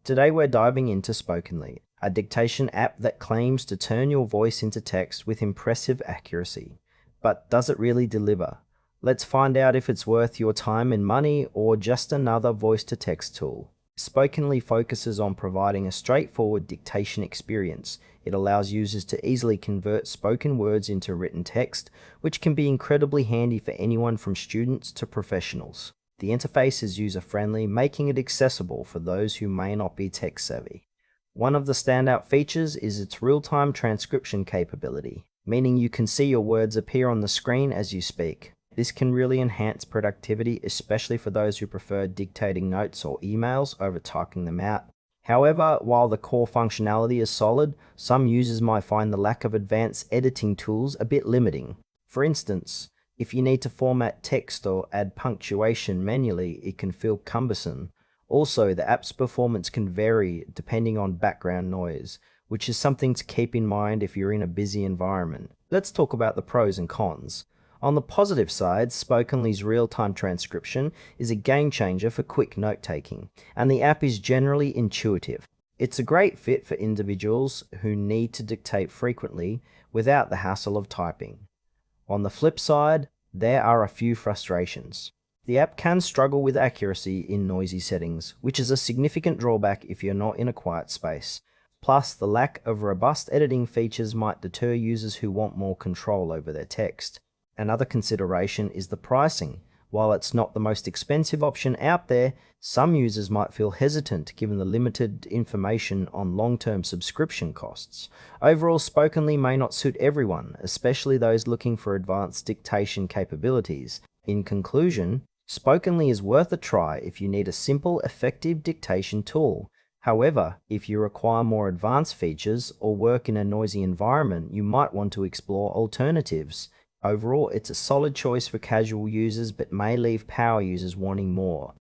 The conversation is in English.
Today we're diving into Spokenly, a dictation app that claims to turn your voice into text with impressive accuracy. But does it really deliver? Let's find out if it's worth your time and money or just another voice-to-text tool. Spokenly focuses on providing a straightforward dictation experience. It allows users to easily convert spoken words into written text, which can be incredibly handy for anyone from students to professionals. The interface is user-friendly, making it accessible for those who may not be tech-savvy. One of the standout features is its real-time transcription capability, meaning you can see your words appear on the screen as you speak. This can really enhance productivity, especially for those who prefer dictating notes or emails over typing them out. However, while the core functionality is solid, some users might find the lack of advanced editing tools a bit limiting. For instance, if you need to format text or add punctuation manually, it can feel cumbersome. Also, the app's performance can vary depending on background noise, which is something to keep in mind if you're in a busy environment. Let's talk about the pros and cons. On the positive side, Spokenly's real-time transcription is a game-changer for quick note-taking, and the app is generally intuitive. It's a great fit for individuals who need to dictate frequently without the hassle of typing. On the flip side, there are a few frustrations. The app can struggle with accuracy in noisy settings, which is a significant drawback if you're not in a quiet space. Plus, the lack of robust editing features might deter users who want more control over their text. Another consideration is the pricing. While it's not the most expensive option out there, some users might feel hesitant given the limited information on long-term subscription costs. Overall, Spokenly may not suit everyone, especially those looking for advanced dictation capabilities. In conclusion, Spokenly is worth a try if you need a simple, effective dictation tool. However, if you require more advanced features or work in a noisy environment, you might want to explore alternatives. Overall, it's a solid choice for casual users but may leave power users wanting more.